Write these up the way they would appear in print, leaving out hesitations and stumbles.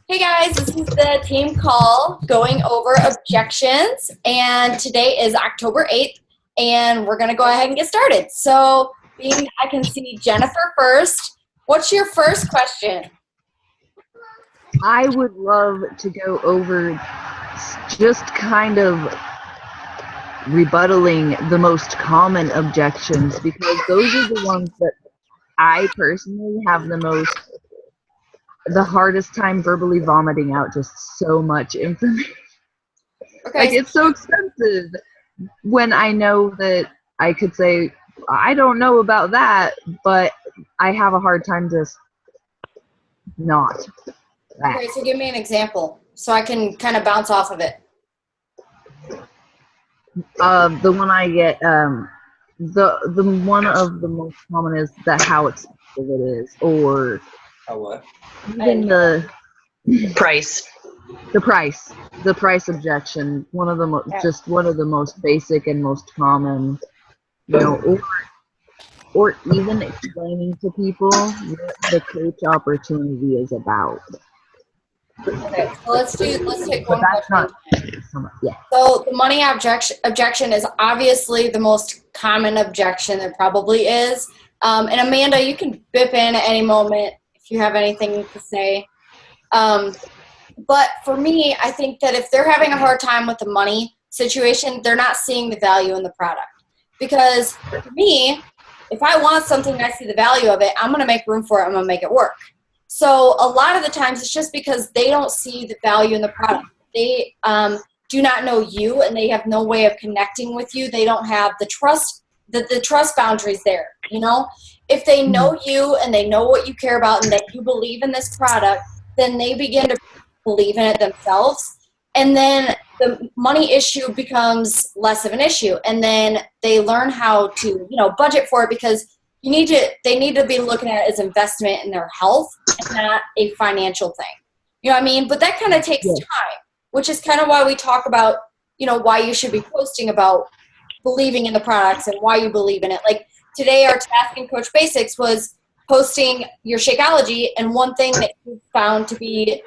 Hey guys, this is the team call going over objections, and today is October 8th, and we're going to go ahead and get started. So, being I can see Jennifer first, what's your first question? I would love to go over just kind of rebuttaling the most common objections, because those are the ones that I personally have the hardest time verbally vomiting out just so much information. Okay. Like, it's so expensive when I know that I could say, I don't know about that, but I have a hard time just not. Okay, so give me an example so I can kind of bounce off of it. The one I get, the one of the most common is that how expensive it is, or How what? even the Price. price objection. One of the just one of the most basic and most common, or even explaining to people what the coach opportunity is about. Okay, so let's take But one that's question. not. Yeah. So the money objection is obviously the most common objection there probably is. And Amanda, you can bip in at any moment if you have anything to say. But for me, I think that if they're having a hard time with the money situation, they're not seeing the value in the product. Because for me, if I want something and I see the value of it, I'm going to make room for it. I'm going to make it work. So a lot of the times it's just because they don't see the value in the product. They do not know you, and they have no way of connecting with you. They don't have the trust boundaries there. If they know you and they know what you care about and that you believe in this product, then they begin to believe in it themselves. And then the money issue becomes less of an issue. And then they learn how to, budget for it, because they need to be looking at it as investment in their health and not a financial thing. You know what I mean? But that kind of takes time, which is kind of why we talk about, why you should be posting about believing in the products and why you believe in it. Like today, our task in Coach Basics was posting your Shakeology, and one thing that you found to be,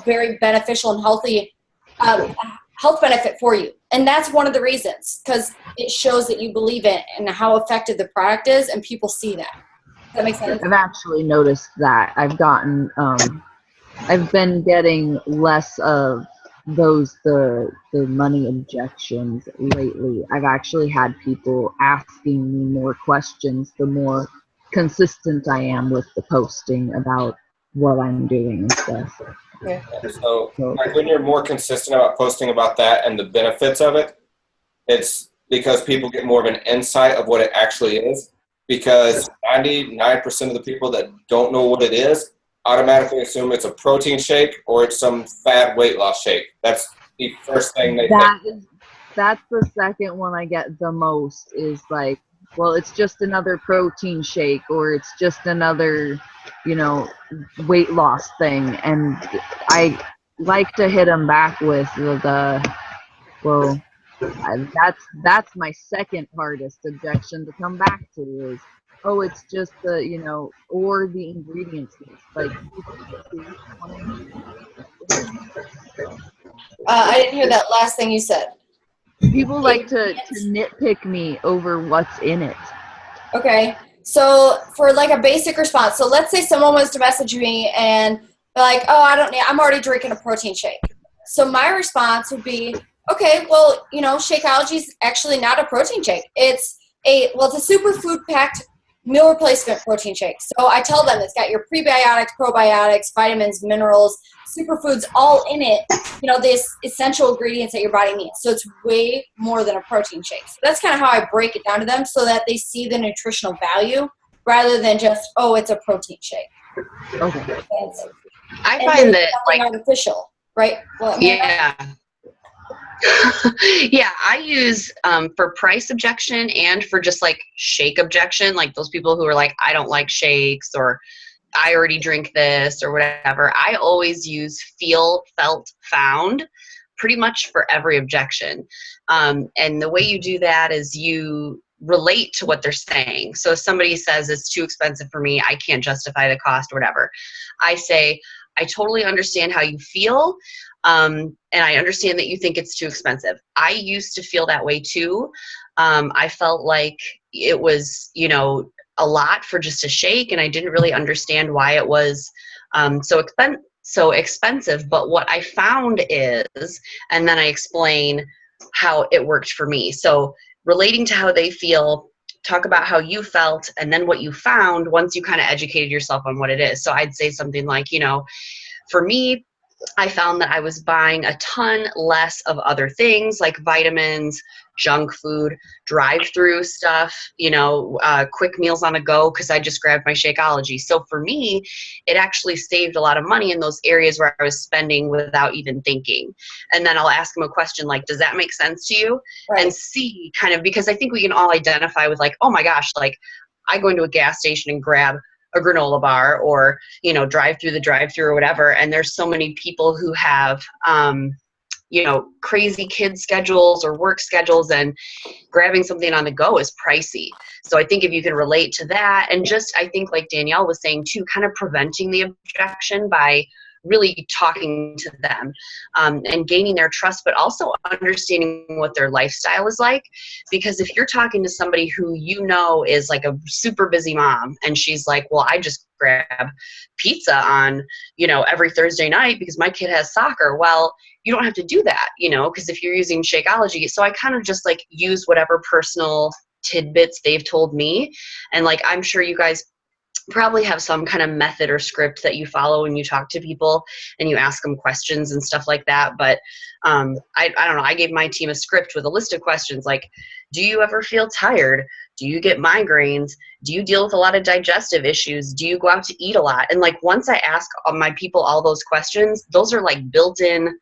very beneficial and healthy, health benefit for you. And that's one of the reasons, because it shows that you believe in it and how effective the product is, and people see that. Does that make sense? I've actually noticed that. I've been getting less of the money objections lately. I've actually had people asking me more questions the more consistent I am with the posting about what I'm doing and stuff. Yeah. So like when you're more consistent about posting about that and the benefits of it, it's because people get more of an insight of what it actually is. Because 99% of the people that don't know what it is automatically assume it's a protein shake or it's some fad weight loss shake. That's the first thing they think. That's the second one I get the most, is like, well, it's just another protein shake, or it's just another, weight loss thing. And I like to hit them back with that's my second hardest objection to come back to is, oh, it's just or the ingredients. Like, I didn't hear that last thing you said. people like to nitpick me over what's in it. Okay. So for like a basic response, so let's say someone was to message me and they're like, oh, I'm already drinking a protein shake. So my response would be, okay, well, Shakeology is actually not a protein shake. It's a superfood packed meal replacement protein shake. So I tell them it's got your prebiotics, probiotics, vitamins, minerals, superfoods all in it, the essential ingredients that your body needs. So it's way more than a protein shake. So that's kind of how I break it down to them, so that they see the nutritional value rather than just, oh, it's a protein shake. Okay. I find that artificial, right? Well, yeah. Yeah, I use for price objection and for just like shake objection, like those people who are like, I don't like shakes, or I already drink this, or whatever. I always use feel, felt, found pretty much for every objection. And the way you do that is you relate to what they're saying. So if somebody says it's too expensive for me, I can't justify the cost or whatever, I say, I totally understand how you feel. And I understand that you think it's too expensive. I used to feel that way too. I felt like it was, you know, a lot for just a shake, and I didn't really understand why it was so expensive. But what I found is, and then I explain how it worked for me. So relating to how they feel, talk about how you felt, and then what you found once you kind of educated yourself on what it is. So I'd say something like, you know, for me, I found that I was buying a ton less of other things like vitamins, junk food, drive-through stuff, you know, quick meals on the go, because I just grabbed my Shakeology. So for me, it actually saved a lot of money in those areas where I was spending without even thinking. And then I'll ask them a question like, does that make sense to you? Right. And see kind of, because I think we can all identify with like, oh my gosh, like I go into a gas station and grab a granola bar, or, you know, drive through the drive-through or whatever. And there's so many people who have, you know, crazy kid schedules or work schedules, and grabbing something on the go is pricey. So I think if you can relate to that, and just, I think like Danielle was saying too, kind of preventing the objection by really talking to them, and gaining their trust, but also understanding what their lifestyle is like. Because if you're talking to somebody who you know is like a super busy mom, and she's like, well, I just grab pizza on, you know, every Thursday night because my kid has soccer. Well, you don't have to do that, you know, because if you're using Shakeology, so I kind of just like use whatever personal tidbits they've told me. And like, I'm sure you guys probably have some kind of method or script that you follow when you talk to people and you ask them questions and stuff like that. But I don't know, I gave my team a script with a list of questions like, do you ever feel tired? Do you get migraines? Do you deal with a lot of digestive issues? Do you go out to eat a lot? And like, once I ask my people all those questions, those are like built-in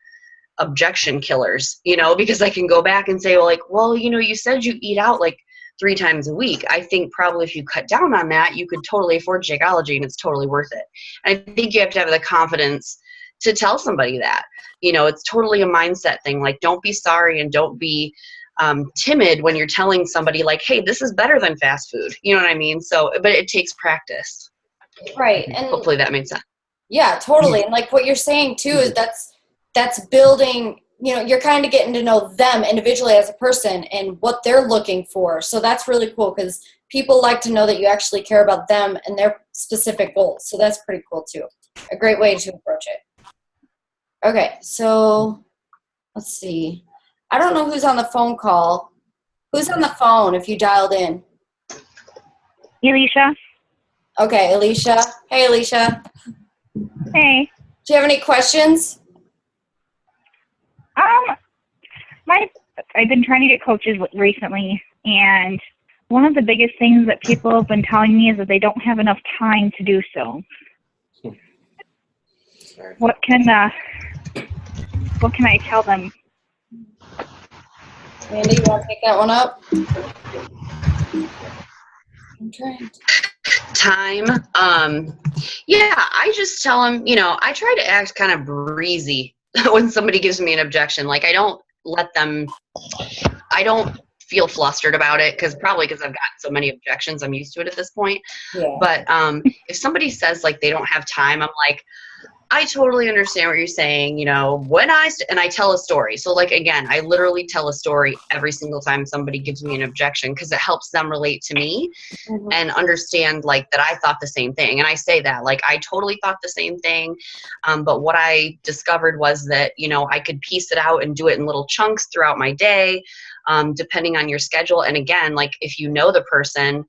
objection killers, you know, because I can go back and say, well, you know, you said you eat out like 3 times a week. I think probably if you cut down on that, you could totally afford Shakeology, and it's totally worth it. And I think you have to have the confidence to tell somebody that, you know, it's totally a mindset thing. Like, don't be sorry, and don't be timid when you're telling somebody like, hey, this is better than fast food. You know what I mean? So, but it takes practice. Right. And hopefully that made sense. yeah, totally. And like what you're saying too is that's building, you know, you're kind of getting to know them individually as a person and what they're looking for. So that's really cool, because people like to know that you actually care about them and their specific goals. So that's pretty cool too. A great way to approach it. Okay, so let's see. I don't know who's on the phone call. Who's on the phone if you dialed in? Alicia. Okay, Alicia. Hey, Alicia. Hey. Do you have any questions? I've been trying to get coaches recently, and one of the biggest things that people have been telling me is that they don't have enough time to do so. What can I tell them? Mandy, you want to take that one up? I'm trying. Time. Yeah, I just tell them, you know, I try to act kind of breezy when somebody gives me an objection. Like, I don't feel flustered about it, because I've gotten so many objections, I'm used to it at this point. Yeah. But if somebody says like they don't have time, I'm like, I totally understand what you're saying, you know, and I tell a story. So like, again, I literally tell a story every single time somebody gives me an objection, because it helps them relate to me and understand like that I thought the same thing. And I say that, like, I totally thought the same thing. But what I discovered was that, you know, I could piece it out and do it in little chunks throughout my day, depending on your schedule. And again, like, if you know the person,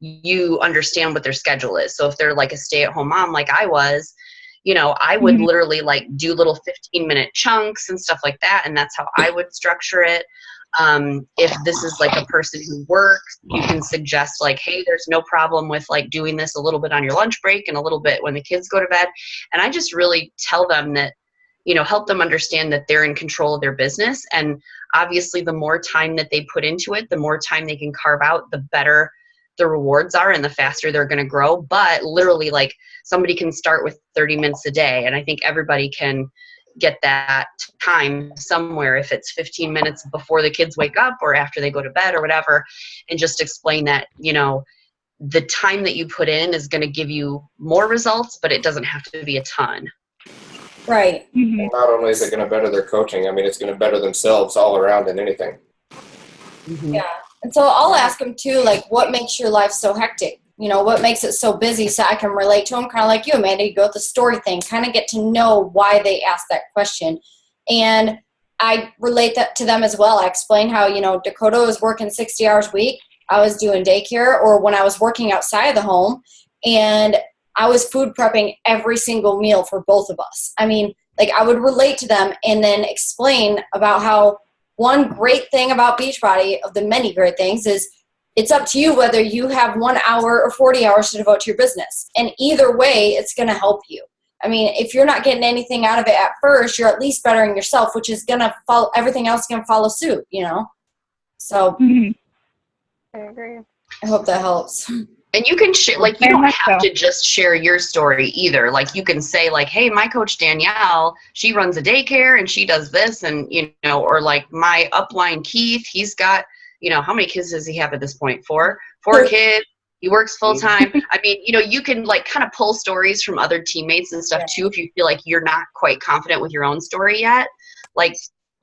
you understand what their schedule is. So if they're like a stay-at-home mom like I was, you know, I would literally like do little 15-minute chunks and stuff like that. And that's how I would structure it. If this is like a person who works, you can suggest like, hey, there's no problem with like doing this a little bit on your lunch break and a little bit when the kids go to bed. And I just really tell them that, you know, help them understand that they're in control of their business. And obviously the more time that they put into it, the more time they can carve out, the better the rewards are and the faster they're going to grow. But literally, like, somebody can start with 30 minutes a day, and I think everybody can get that time somewhere, if it's 15 minutes before the kids wake up or after they go to bed or whatever, and just explain that, you know, the time that you put in is going to give you more results, but it doesn't have to be a ton. Right. Mm-hmm. And not only is it going to better their coaching, I mean, it's going to better themselves all around in anything. Mhm. Yeah. And so I'll ask them too, like, what makes your life so hectic? You know, what makes it so busy, so I can relate to them, kind of like you, Amanda. You go with the story thing, kind of get to know why they asked that question. And I relate that to them as well. I explain how, you know, Dakota was working 60 hours a week. I was doing daycare, or when I was working outside of the home, and I was food prepping every single meal for both of us. I mean, like, I would relate to them and then explain about how one great thing about Beachbody, of the many great things, is it's up to you whether you have 1 hour or 40 hours to devote to your business. And either way, it's going to help you. I mean, if you're not getting anything out of it at first, you're at least bettering yourself, which is going to follow, everything else is going to follow suit, you know? So Mm-hmm. I agree. I hope that helps. And you can share, like, you Very don't much have so. to just share your story either. Like, you can say, like, hey, my coach Danielle, she runs a daycare and she does this, and, you know, or like my upline Keith, he's got, you know, how many kids does he have at this point? Four kids. He works full time. I mean, you know, you can like kind of pull stories from other teammates and stuff too, if you feel like you're not quite confident with your own story yet. Like,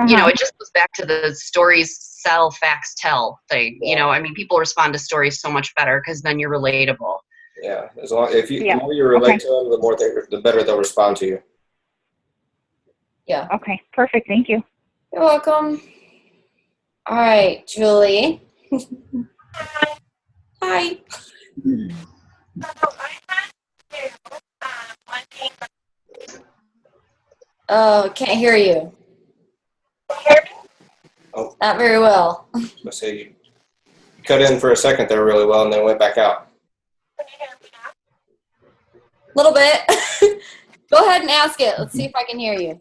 you know, it just goes back to the stories sell, facts tell thing. You know, I mean, people respond to stories so much better because then you're relatable. Yeah, as long if you Yeah. the more you relate to them, the better they'll respond to you. Yeah. Okay, perfect. Thank you. You're welcome. All right, Julie. Hi. Oh, can't hear you. Oh. Not very well. Let's say you cut in for a second there really well and then went back out. A little bit. Go ahead and ask it. Let's see if I can hear you.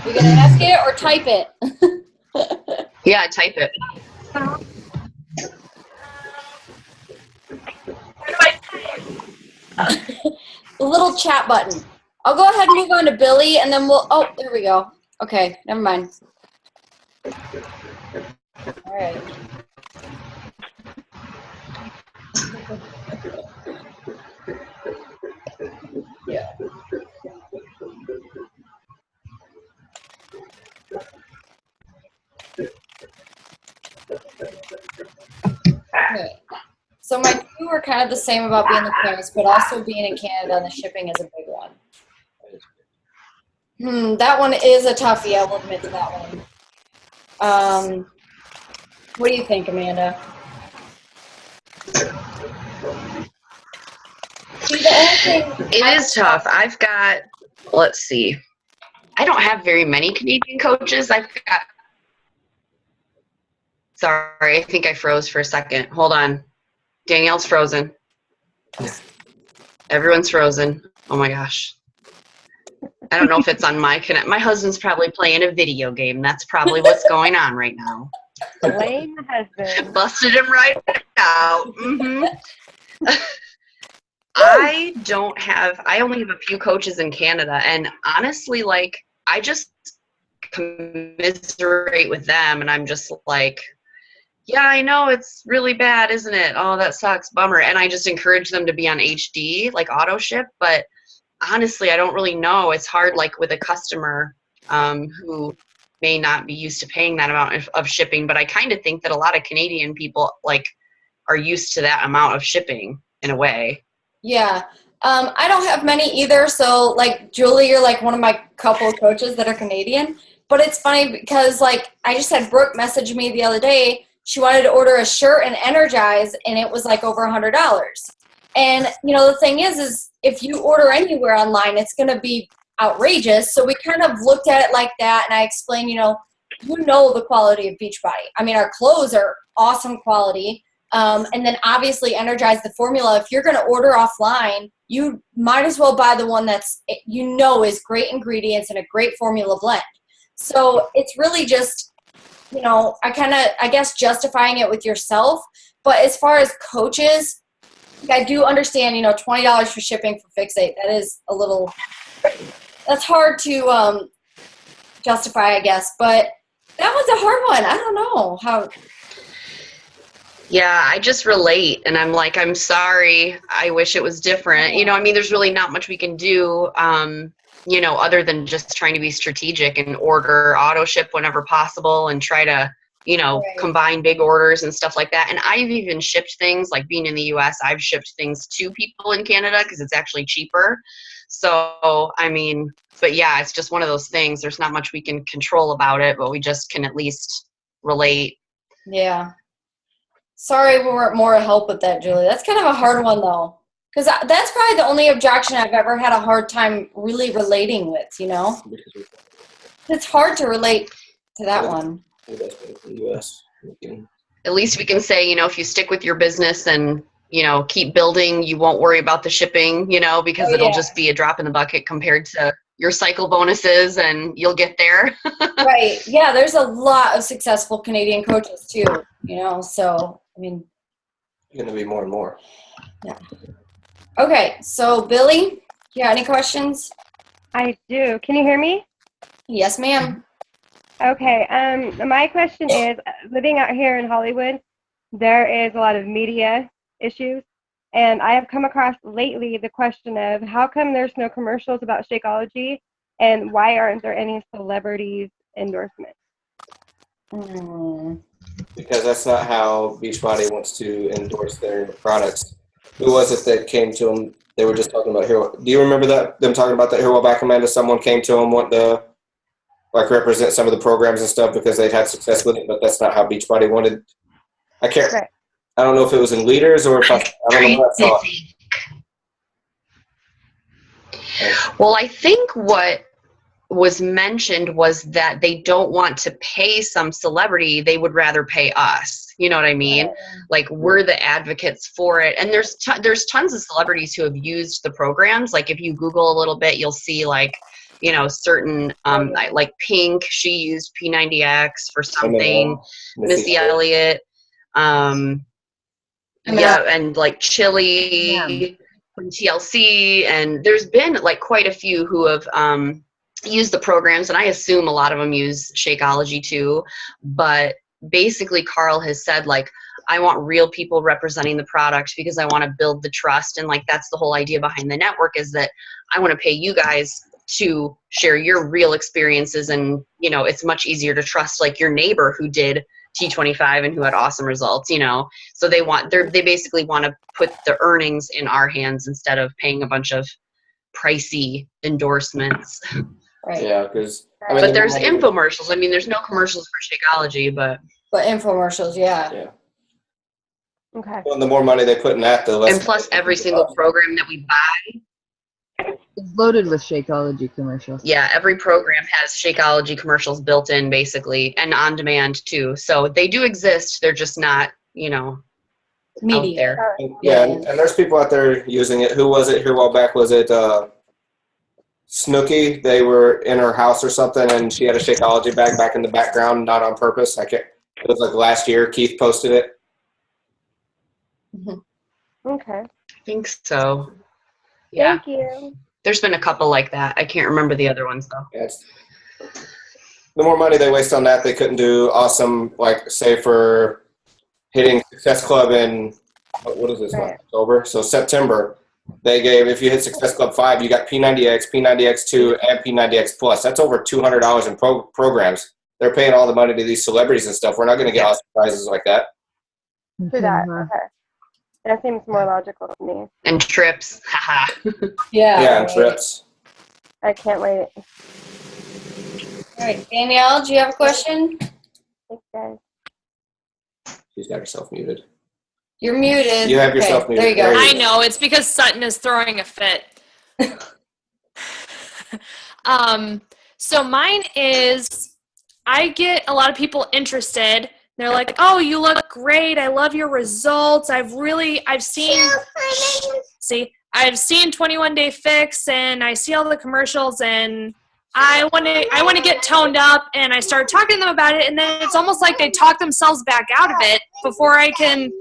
You gonna ask it or type it? Yeah, type it. The little chat button. I'll go ahead and move on to Billy, and then we'll. Oh, there we go. Okay, never mind. All right. Yeah. Okay. So my two are kind of the same about being the parents, but also being in Canada and the shipping is a big one. That one is a toughie. I will admit to that one. What do you think, Amanda? See, the only thing It is tough. I've got, let's see. I don't have very many Canadian coaches. I've got, sorry, I think I froze for a second. Hold on. Danielle's frozen. Everyone's frozen. Oh my gosh. I don't know if it's on my connect. My husband's probably playing a video game. That's probably what's going on right now. Blame the husband. Busted him right out. I only have a few coaches in Canada, and honestly, like, I just commiserate with them, and I'm just like, yeah, I know it's really bad, isn't it? Oh, that sucks, bummer. And I just encourage them to be on HD, like auto ship, but honestly, I don't really know. It's hard, like with a customer who may not be used to paying that amount of shipping, but I kind of think that a lot of Canadian people like are used to that amount of shipping in a way. Yeah. I don't have many either. So like Julie, you're like one of my couple of coaches that are Canadian, but it's funny because like I just had Brooke message me the other day. She wanted to order a shirt and Energize, and it was like over $100. And, you know, the thing is if you order anywhere online, it's going to be outrageous. So we kind of looked at it like that, and I explained, you know the quality of Beachbody. I mean, our clothes are awesome quality. And then obviously Energize the formula. If you're going to order offline, you might as well buy the one that's, is great ingredients and a great formula blend. So it's really just you know, I guess justifying it with yourself. But as far as coaches, I do understand, you know, $20 for shipping for Fixate. That is a little, that's hard to justify, I guess. But that was a hard one. I don't know how. Yeah, I just relate, and I'm like, I'm sorry. I wish it was different. You know, I mean, there's really not much we can do, you know, other than just trying to be strategic and order auto ship whenever possible and try to, you know, Right. combine big orders and stuff like that. And I've even shipped things, like being in the US, I've shipped things to people in Canada because it's actually cheaper. So, I mean, but yeah, it's just one of those things. There's not much we can control about it, but we just can at least relate. Yeah. Sorry we weren't more help with that, Julie. That's kind of a hard one, though. Because that's probably the only objection I've ever had a hard time really relating with, you know? It's hard to relate to that one. At least we can say, you know, if you stick with your business and, you know, keep building, you won't worry about the shipping, you know, because it'll just be a drop in the bucket compared to your cycle bonuses, and you'll get there. Right. Yeah, there's a lot of successful Canadian coaches, too, you know? So, I mean. Going to be more and more. Yeah. Okay, so Billy, you got any questions? I do. Can you hear me? Yes, ma'am. Okay. My question is, living out here in Hollywood, there is a lot of media issues, and I have come across lately the question of how come there's no commercials about Shakeology, and why aren't there any celebrities endorsements? Because that's not how Beachbody wants to endorse their products. Who was it that came to them? They were just talking about Hero. Do you remember that, them talking about that here a while back, Amanda? Someone came to them wanting to like represent some of the programs and stuff because they'd had success with it, but that's not how Beachbody wanted. I can't. Right. I don't know if it was in Leaders or if I don't know what I saw. Well, I think what was mentioned was that they don't want to pay some celebrity. They would rather pay us. You know what I mean? Like, we're the advocates for it. And there's tons of celebrities who have used the programs. Like, if you Google a little bit, you'll see, like, you know, certain, like Pink, she used P90X for something. Missy Elliott. Yeah, and like Chili from TLC. And there's been like quite a few who have use the programs, and I assume a lot of them use Shakeology too, but basically Carl has said, like, I want real people representing the product because I want to build the trust, and like that's the whole idea behind the network, is that I want to pay you guys to share your real experiences, and you know, it's much easier to trust like your neighbor who did T25 and who had awesome results, you know. So they basically want to put the earnings in our hands instead of paying a bunch of pricey endorsements. Right. Yeah, because but there's infomercials. I mean, there's no commercials for Shakeology, but infomercials, yeah. Yeah. Okay. Well, the more money they put in that, the less. And plus, every single program that we buy, It's loaded with Shakeology commercials. yeah, every program has Shakeology commercials built in, basically, and on demand too. So they do exist. They're just not, you know, out there. Yeah, and there's people out there using it. Who was it here a while back? Was it Snooki? They were in her house or something, and she had a Shakeology bag back in the background, not on purpose. It was like last year. Keith posted it. Okay. I think so. Yeah. Thank you. There's been a couple like that. I can't remember the other ones though. Yeah, the more money they waste on that, they couldn't do awesome, like say for hitting Success Club in, what is this month? October? So September, they gave, if you hit Success Club 5, you got P90X, P90X2, and P90X Plus. That's over $200 in programs. They're paying all the money to these celebrities and stuff. We're not going to get awesome prizes like that. For that, okay. That seems more logical to me. And trips. Haha. Yeah, and trips. I can't wait. All right, Danielle, do you have a question? Thanks, guys. She's got herself muted. You're muted. You have yourself muted. There you go. I know, it's because Sutton is throwing a fit. So mine is, I get a lot of people interested. They're like, oh, you look great. I love your results. I've seen 21 Day Fix, and I see all the commercials, and I want to get toned up, and I start talking to them about it, and then it's almost like they talk themselves back out of it before I can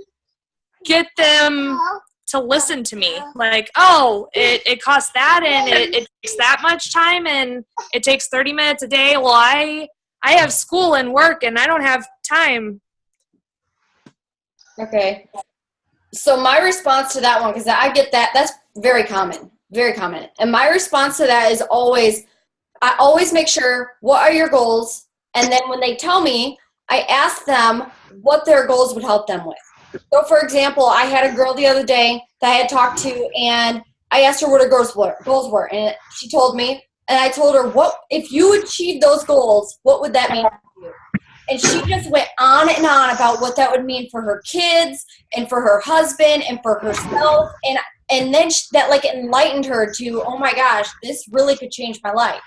get them to listen to me. Like, oh, it costs that, and it takes that much time, and it takes 30 minutes a day. Well, I have school and work, and I don't have time. Okay. So my response to that one, because I get that, that's very common, very common. And my response to that is I always make sure, what are your goals? And then when they tell me, I ask them what their goals would help them with. So for example, I had a girl the other day that I had talked to, and I asked her what her goals were. And she told me, and I told her, what if you achieved those goals, what would that mean to you? And she just went on and on about what that would mean for her kids and for her husband and for herself. And then that like enlightened her to, oh my gosh, this really could change my life.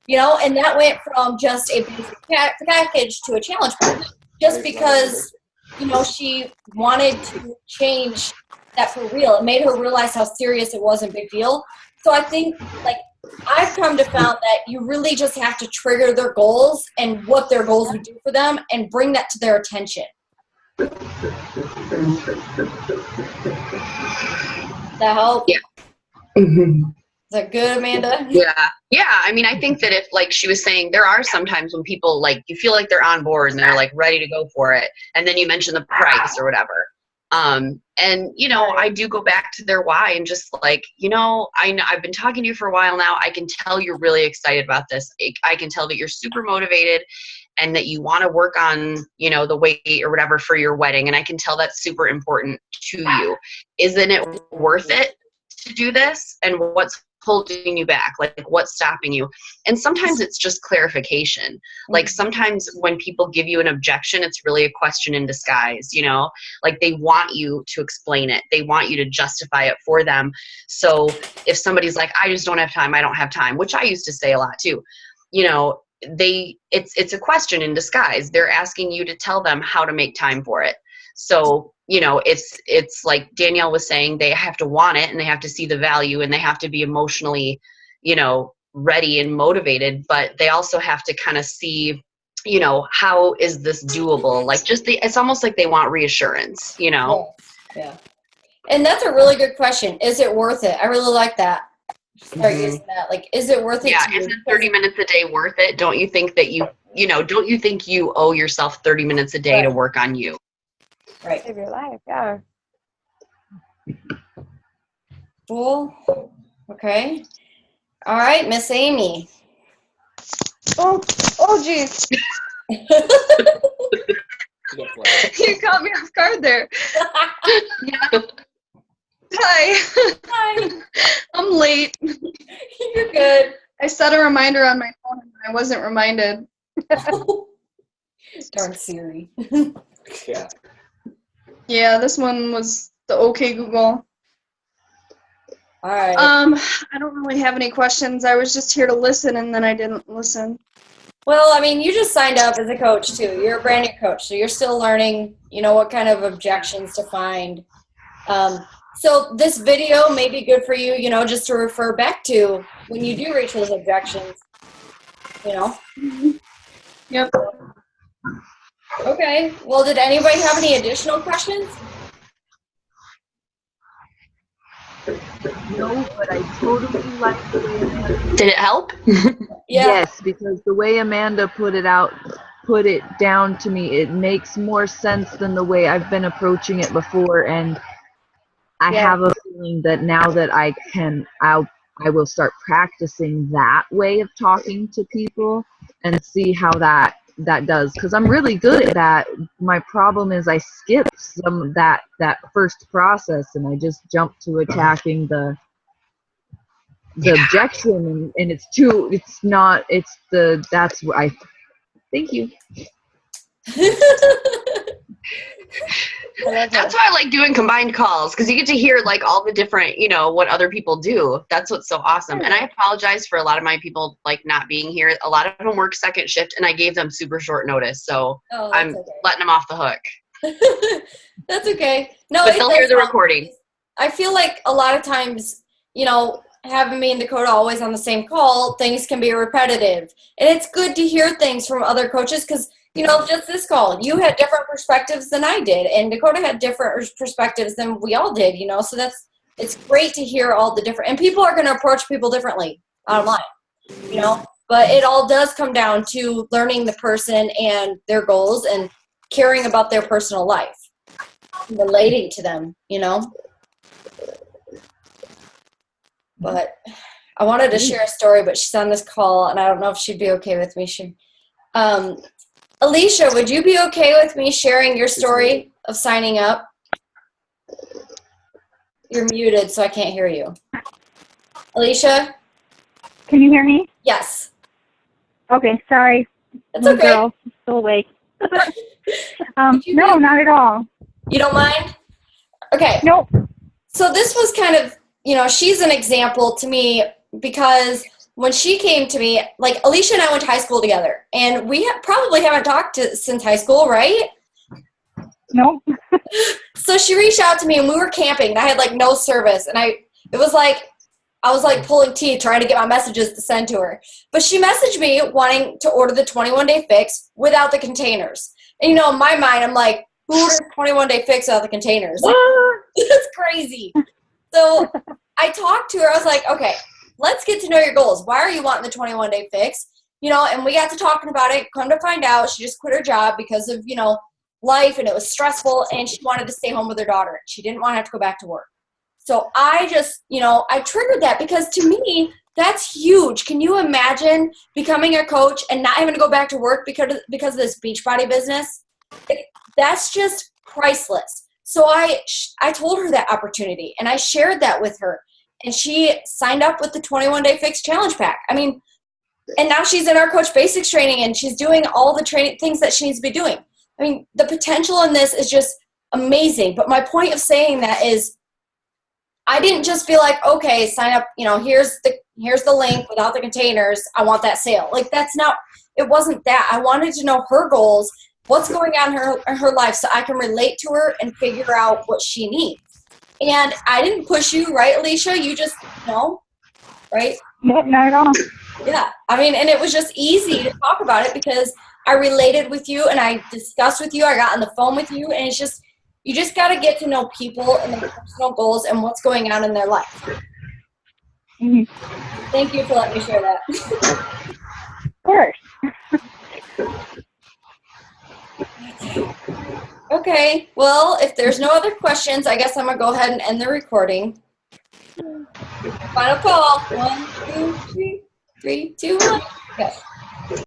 You know, and that went from just a basic package to a challenge package, just because, you know, she wanted to change that for real. It made her realize how serious it was and big deal. So I think, like, I've come to found that you really just have to trigger their goals and what their goals would do for them and bring that to their attention. That help? Yeah. Is that good, Amanda? Yeah. Yeah. I mean, I think that if, like she was saying, there are some times when people, like, you feel like they're on board and they're like ready to go for it. And then you mention the price or whatever. And, you know, I do go back to their why and just like, you know, I've been talking to you for a while now. I can tell you're really excited about this. I can tell that you're super motivated and that you want to work on, you know, the weight or whatever for your wedding. And I can tell that's super important to you. Isn't it worth it to do this? And what's holding you back? Like, what's stopping you? And sometimes it's just clarification. Like, sometimes when people give you an objection, it's really a question in disguise, you know? Like, they want you to explain it. They want you to justify it for them. So if somebody's like, I just don't have time, I don't have time, which I used to say a lot too, you know, it's a question in disguise. They're asking you to tell them how to make time for it. So, you know, it's like Danielle was saying, they have to want it and they have to see the value and they have to be emotionally, you know, ready and motivated, but they also have to kind of see, you know, how is this doable? Like, it's almost like they want reassurance, you know? Yeah. And that's a really good question. Is it worth it? I really like that. Start using that. Like, is it worth it? Yeah. Isn't 30 minutes a day worth it? Don't you think that don't you think you owe yourself 30 minutes a day to work on you? Right. Save your life, yeah. Cool. Okay. All right, Miss Amy. Oh, geez. You caught me off guard there. Yeah. Hi. Hi. I'm late. You're good. I set a reminder on my phone and I wasn't reminded. Darn Siri. Yeah. Yeah, this one was the OK Google. All right. I don't really have any questions. I was just here to listen, and then I didn't listen. Well, I mean, you just signed up as a coach too. You're a brand new coach, so you're still learning, you know, what kind of objections to find. So this video may be good for you, you know, just to refer back to when you do reach those objections, you know. Yep. Okay. Well, did anybody have any additional questions? No, but I totally like the way Amanda. Did it help? Yeah. Yes, because the way Amanda put it down to me, it makes more sense than the way I've been approaching it before, and I have a feeling that now that I will start practicing that way of talking to people and see how that does, because I'm really good at that. My problem is I skip that first process and I just jump to attacking the objection, and that's what I thank you. That's why I like doing combined calls, because you get to hear like all the different, you know, what other people do. That's what's so awesome. And I apologize for a lot of my people like not being here. A lot of them work second shift and I gave them super short notice. So I'm letting them off the hook. That's okay. No, but they'll hear the recording. I feel like a lot of times, you know, having me and Dakota always on the same call, things can be repetitive. And it's good to hear things from other coaches because, just this call, you had different perspectives than I did, and Dakota had different perspectives than we all did, so it's great to hear all the different, and people are going to approach people differently online, but it all does come down to learning the person and their goals and caring about their personal life, relating to them, But I wanted to share a story, but she's on this call, and I don't know if she'd be okay with me. Alicia, would you be okay with me sharing your story of signing up? You're muted, so I can't hear you. Alicia? Can you hear me? Yes. Okay, sorry. It's okay. Girl, I'm still awake. No, not at all. You don't mind? Okay. Nope. So this was kind of, she's an example to me because when she came to me, like Alicia and I went to high school together, and we probably haven't talked since high school, right? Nope. So she reached out to me, and we were camping, and I had like no service, and I was like pulling teeth trying to get my messages to send to her. But she messaged me wanting to order the 21-day fix without the containers. And in my mind, I'm like, who orders 21-day fix without the containers? It's crazy. So I talked to her. I was like, okay, let's get to know your goals. Why are you wanting the 21-day fix? And we got to talking about it. Come to find out, she just quit her job because of, life, and it was stressful, and she wanted to stay home with her daughter. She didn't want to have to go back to work. So I just, I triggered that because to me, that's huge. Can you imagine becoming a coach and not having to go back to work because of this Beachbody business? That's just priceless. So I told her that opportunity, and I shared that with her, and she signed up with the 21-day fix challenge pack. I mean, and now she's in our Coach Basics training, and she's doing all the training things that she needs to be doing. I mean, the potential in this is just amazing. But my point of saying that is I didn't just feel like, okay, sign up, here's the link without the containers. I want that sale. Like, it wasn't that. I wanted to know her goals, what's going on in her life, so I can relate to her and figure out what she needs. And I didn't push you, right, Alicia? You just, right? Nope, not at all. Yeah. I mean, and it was just easy to talk about it because I related with you and I discussed with you. I got on the phone with you, and it's just, you just got to get to know people and their personal goals and what's going on in their life. Mm-hmm. Thank you for letting me share that. Of course. Okay. Well, if there's no other questions, I guess I'm going to go ahead and end the recording. Final call. 1, 2, 3, 3, 2, 1. Yes.